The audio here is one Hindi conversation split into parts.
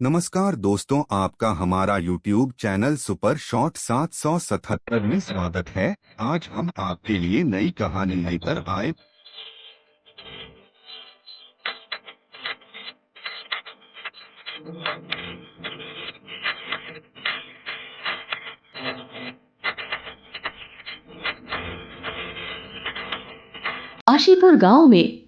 नमस्कार दोस्तों, आपका हमारा YouTube चैनल सुपर शॉट 777 में स्वागत है। आज हम आपके लिए नई कहानी लेकर आए। आशीपुर गांव में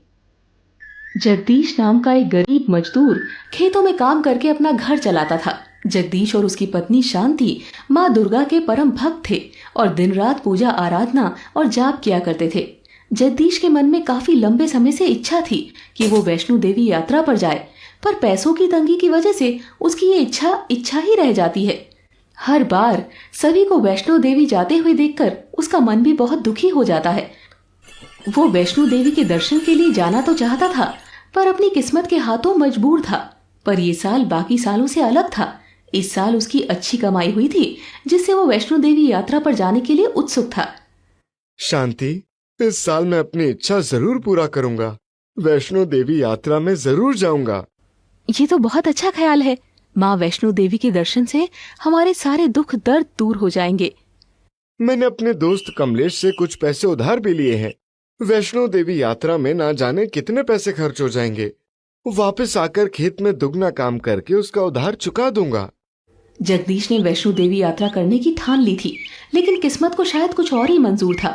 जगदीश नाम का एक गरीब मजदूर खेतों में काम करके अपना घर चलाता था। जगदीश और उसकी पत्नी शांति माँ दुर्गा के परम भक्त थे और दिन रात पूजा आराधना और जाप किया करते थे। जगदीश के मन में काफी लंबे समय से इच्छा थी कि वो वैष्णो देवी यात्रा पर जाए, पर पैसों की तंगी की वजह से उसकी ये इच्छा ही रह जाती है। हर बार सभी को वैष्णो देवी जाते हुए देखकर उसका मन भी बहुत दुखी हो जाता है। वो वैष्णो देवी के दर्शन के लिए जाना तो चाहता था, पर अपनी किस्मत के हाथों मजबूर था। पर ये साल बाकी सालों से अलग था। इस साल उसकी अच्छी कमाई हुई थी, जिससे वो वैष्णो देवी यात्रा पर जाने के लिए उत्सुक था। शांति, इस साल मैं अपनी इच्छा जरूर पूरा करूंगा। वैष्णो देवी यात्रा में जरूर जाऊंगा। ये तो बहुत अच्छा ख्याल है। माँ वैष्णो देवी के दर्शन से हमारे सारे दुख दर्द दूर हो जाएंगे। मैंने अपने दोस्त कमलेश से कुछ पैसे उधार भी लिए हैं। वैष्णो देवी यात्रा में ना जाने कितने पैसे खर्च हो जाएंगे। वापस आकर खेत में दुगना काम करके उसका उधार चुका दूंगा। जगदीश ने वैष्णो देवी यात्रा करने की ठान ली थी, लेकिन किस्मत को शायद कुछ और ही मंजूर था।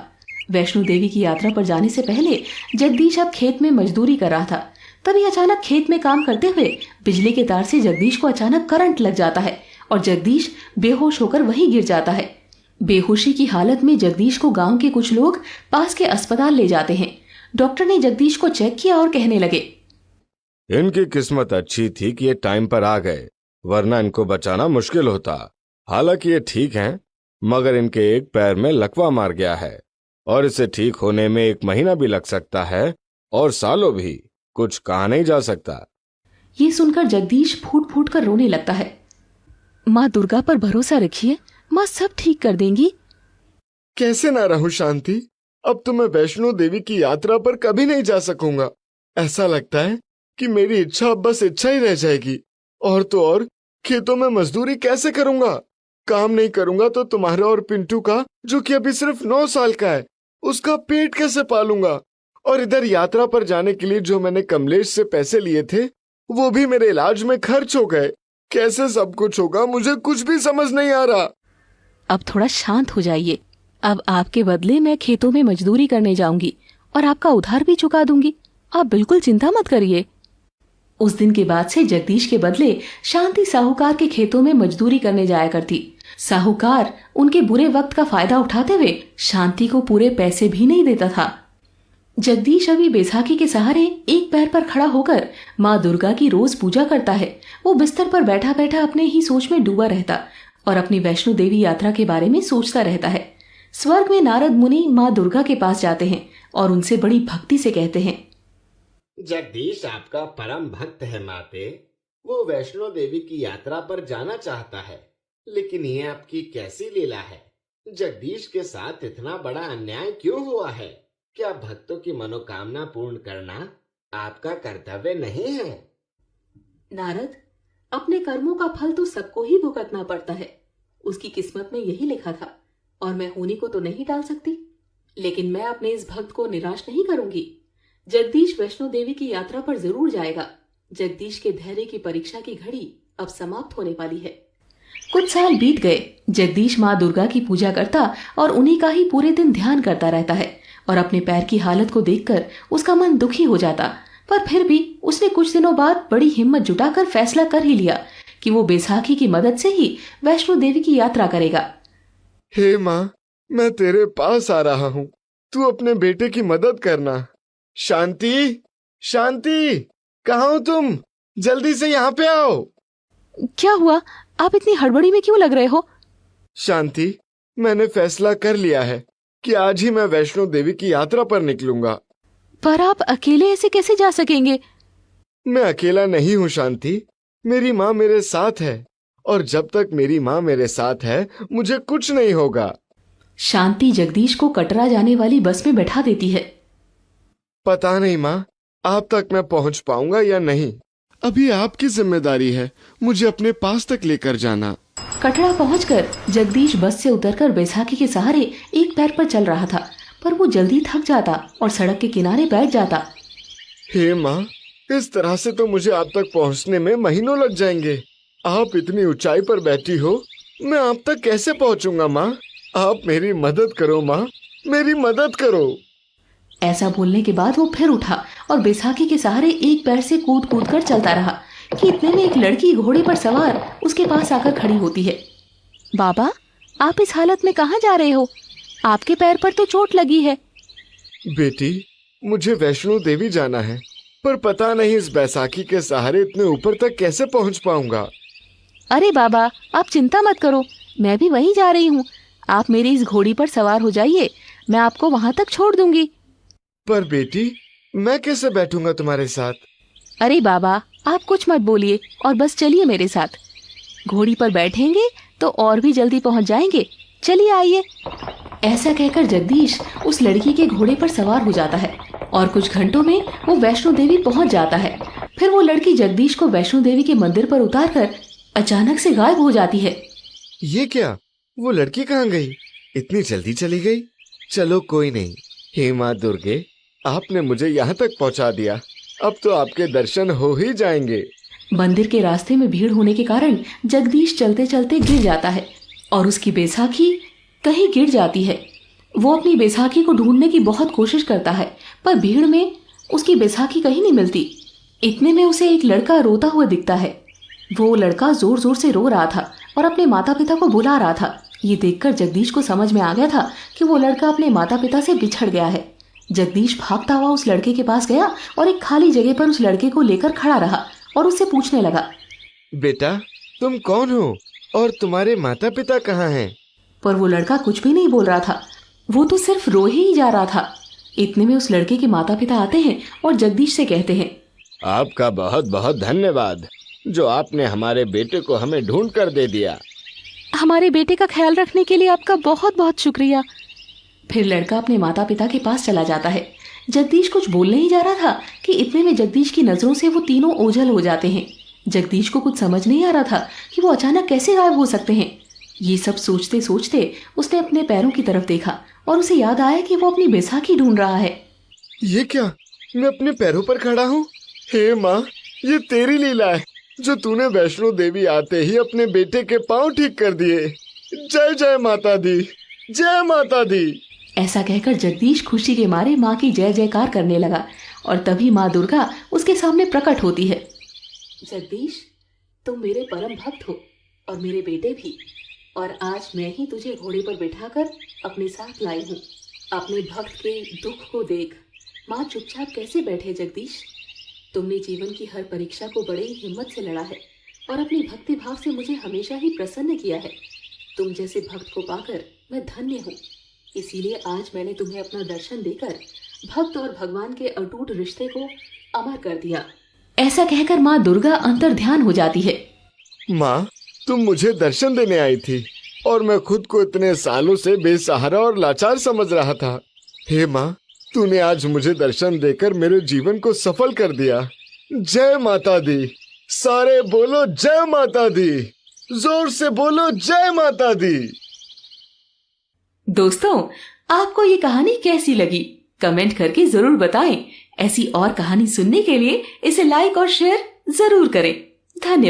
वैष्णो देवी की यात्रा पर जाने से पहले जगदीश अब खेत में मजदूरी कर रहा था। तभी अचानक खेत में काम करते हुए बिजली के तार से जगदीश को अचानक करंट लग जाता है और जगदीश बेहोश होकर वहीं गिर जाता है। बेहोशी की हालत में जगदीश को गांव के कुछ लोग पास के अस्पताल ले जाते हैं। डॉक्टर ने जगदीश को चेक किया और कहने लगे, इनकी किस्मत अच्छी थी कि ये टाइम पर आ गए, वरना इनको बचाना मुश्किल होता। हालांकि ये ठीक हैं, मगर इनके एक पैर में लकवा मार गया है और इसे ठीक होने में 1 महीना भी लग सकता है और सालों भी। कुछ कहा नहीं जा सकता। ये सुनकर जगदीश फूट फूट कर रोने लगता है। माँ दुर्गा पर भरोसा रखिए, माँ सब ठीक कर देंगी। कैसे ना रहूं शांति, अब तो मैं वैष्णो देवी की यात्रा पर कभी नहीं जा सकूंगा। ऐसा लगता है कि मेरी इच्छा अब बस इच्छा ही रह जाएगी। और तो और खेतों में मजदूरी कैसे करूंगा? काम नहीं करूंगा तो तुम्हारे और पिंटू का, जो कि अभी सिर्फ 9 साल का है, उसका पेट कैसे पालूंगा? और इधर यात्रा पर जाने के लिए जो मैंने कमलेश से पैसे लिए थे, वो भी मेरे इलाज में खर्च हो गए। कैसे सब कुछ होगा, मुझे कुछ भी समझ नहीं आ रहा। अब थोड़ा शांत हो जाइए। अब आपके बदले मैं खेतों में मजदूरी करने जाऊंगी और आपका उधार भी चुका दूंगी। आप बिल्कुल चिंता मत करिए। उस दिन के बाद से जगदीश के बदले शांति साहूकार के खेतों में मजदूरी करने जाया करती। साहूकार उनके बुरे वक्त का फायदा उठाते हुए शांति को पूरे पैसे भी नहीं देता था। जगदीश अभी बैसाखी के सहारे एक पैर पर खड़ा होकर माँ दुर्गा की रोज पूजा करता है। वो बिस्तर पर बैठा बैठा अपने ही सोच में डूबा रहता और अपनी वैष्णो देवी यात्रा के बारे में सोचता रहता है। स्वर्ग में नारद मुनि माँ दुर्गा के पास जाते हैं और उनसे बड़ी भक्ति से कहते हैं, जगदीश आपका परम भक्त है माते। वो वैष्णो देवी की यात्रा पर जाना चाहता है, लेकिन ये आपकी कैसी लीला है? जगदीश के साथ इतना बड़ा अन्याय क्यों हुआ है? क्या भक्तों की मनोकामना पूर्ण करना आपका कर्तव्य नहीं है? नारद, अपने कर्मों का फल तो सबको ही भुगतना पड़ता है। उसकी किस्मत में यही लिखा था और मैं होनी को तो नहीं टाल सकती। लेकिन मैं अपने इस भक्त को निराश नहीं करूंगी। जगदीश वैष्णो देवी की यात्रा पर जरूर जाएगा। जगदीश के धैर्य की परीक्षा की घड़ी अब समाप्त होने वाली है। कुछ साल बीत गए। जगदीश माँ दुर्गा की पूजा करता और उन्हीं का ही पूरे दिन ध्यान करता रहता है और अपने पैर की हालत को देखकर उसका मन दुखी हो जाता। पर फिर भी उसने कुछ दिनों बाद बड़ी हिम्मत जुटाकर फैसला कर ही लिया कि वो बैसाखी की मदद से ही वैष्णो देवी की यात्रा करेगा। हे माँ, मैं तेरे पास आ रहा हूँ, तू अपने बेटे की मदद करना। शांति, शांति, कहाँ हो तुम? जल्दी से यहाँ पे आओ। क्या हुआ? आप इतनी हड़बड़ी में क्यों लग रहे हो? शांति, मैंने फैसला कर लिया है कि आज ही मैं वैष्णो देवी की यात्रा पर निकलूंगा। पर आप अकेले ऐसे कैसे जा सकेंगे? मैं अकेला नहीं हूँ शांति, मेरी माँ मेरे साथ है और जब तक मेरी माँ मेरे साथ है मुझे कुछ नहीं होगा। शांति जगदीश को कटरा जाने वाली बस में बैठा देती है। पता नहीं माँ, आप तक मैं पहुँच पाऊंगा या नहीं। अभी आपकी जिम्मेदारी है मुझे अपने पास तक लेकर जाना। कटरा पहुंचकर जगदीश बस से उतरकर बैसाखी के सहारे एक पैर पर चल रहा था, पर वो जल्दी थक जाता और सड़क के किनारे बैठ जाता। हे माँ, इस तरह से तो मुझे आप तक पहुँचने में महीनों लग जाएंगे। आप इतनी ऊंचाई पर बैठी हो, मैं आप तक कैसे पहुँचूंगा माँ? आप मेरी मदद करो माँ, मेरी मदद करो। ऐसा बोलने के बाद वो फिर उठा और बैसाखी के सहारे एक पैर से कूद कूद कर चलता रहा कि इतने में एक लड़की घोड़े पर सवार उसके पास आकर खड़ी होती है। बाबा, आप इस हालत में कहाँ जा रहे हो? आपके पैर पर तो चोट लगी है। बेटी, मुझे वैष्णो देवी जाना है, पर पता नहीं इस बैसाखी के सहारे इतने ऊपर तक कैसे पहुंच पाऊंगा। अरे बाबा, आप चिंता मत करो, मैं भी वहीं जा रही हूँ। आप मेरी इस घोड़ी पर सवार हो जाइए, मैं आपको वहां तक छोड़ दूंगी। पर बेटी, मैं कैसे बैठूंगा तुम्हारे साथ? अरे बाबा, आप कुछ मत बोलिए और बस चलिए मेरे साथ। घोड़ी पर बैठेंगे तो और भी जल्दी पहुंच जाएंगे। चलिए आइए। ऐसा कहकर जगदीश उस लड़की के घोड़े पर सवार हो जाता है और कुछ घंटों में वो वैष्णो देवी पहुंच जाता है। फिर वो लड़की जगदीश को वैष्णो देवी के मंदिर पर उतारकर अचानक से गायब हो जाती है। ये क्या? वो लड़की कहाँ गई? इतनी जल्दी चली गई? चलो कोई नहीं। हे माँ दुर्गे, आपने मुझे यहाँ तक पहुँचा दिया, अब तो आपके दर्शन हो ही जाएंगे। मंदिर के रास्ते में भीड़ होने के कारण जगदीश चलते चलते गिर जाता है और उसकी बैसाखी कहीं गिर जाती है। वो अपनी बैसाखी को ढूंढने की बहुत कोशिश करता है, पर भीड़ में उसकी बैसाखी कहीं नहीं मिलती। इतने में उसे एक लड़का रोता हुआ दिखता है। वो लड़का जोर जोर से रो रहा था और अपने माता पिता को बुला रहा था। ये देखकर जगदीश को समझ में आ गया था कि वो लड़का अपने माता पिता से बिछड़ गया है। जगदीश भागता हुआ उस लड़के के पास गया और एक खाली जगह पर उस लड़के को लेकर खड़ा रहा और उससे पूछने लगा, बेटा, तुम कौन हो और तुम्हारे माता पिता कहाँ हैं? पर वो लड़का कुछ भी नहीं बोल रहा था। वो तो सिर्फ रो ही जा रहा था। इतने में उस लड़के के माता पिता आते हैं और जगदीश से कहते हैं, आपका बहुत बहुत धन्यवाद जो आपने हमारे बेटे को हमें ढूंढ कर दे दिया। हमारे बेटे का ख्याल रखने के लिए आपका बहुत बहुत शुक्रिया। फिर लड़का अपने माता पिता के पास चला जाता है। जगदीश कुछ बोलने ही जा रहा था कि इतने में जगदीश की नजरों से वो तीनों ओझल हो जाते हैं। जगदीश को कुछ समझ नहीं आ रहा था कि वो अचानक कैसे गायब हो सकते हैं। ये सब सोचते सोचते उसने अपने पैरों की तरफ देखा और उसे याद आया कि वो अपनी बैसाखी ढूंढ रहा है। ये क्या? मैं अपने पैरों पर खड़ा हूँ? हे माँ, ये तेरी लीला है जो तूने वैष्णो देवी आते ही अपने बेटे के पांव ठीक कर दिए। जय जय माता दी, जय माता दी। ऐसा कहकर जगदीश खुशी के मारे माँ की जय जयकार करने लगा और तभी माँ दुर्गा उसके सामने प्रकट होती है। जगदीश, तुम मेरे परम भक्त हो और मेरे बेटे भी, और आज मैं ही तुझे घोड़े पर बिठाकर अपने साथ लाई हूँ। अपने भक्त के दुख को देख। माँ चुपचाप कैसे बैठे जगदीश? तुमने जीवन की हर परीक्षा को बड़े ही हिम्मत से लड़ा है और अपनी भक्ति भाव से मुझे हमेशा ही प्रसन्न किया है। तुम जैसे भक्त को पाकर मैं धन्य हूँ। इसीलिए आज मैंने तुम्हें अपना दर्शन देकर भक्त और भगवान के अटूट रिश्ते को अमर कर दिया। ऐसा कहकर माँ दुर्गा अंतर ध्यान हो जाती है। माँ, तुम मुझे दर्शन देने आई थी और मैं खुद को इतने सालों से बेसहारा और लाचार समझ रहा था। हे माँ, तूने आज मुझे दर्शन देकर मेरे जीवन को सफल कर दिया। जय माता दी। सारे बोलो जय माता दी। जोर से बोलो जय माता दी। दोस्तों, आपको ये कहानी कैसी लगी? कमेंट करके जरूर बताएं। ऐसी और कहानी सुनने के लिए इसे लाइक और शेयर जरूर करें। धन्यवाद।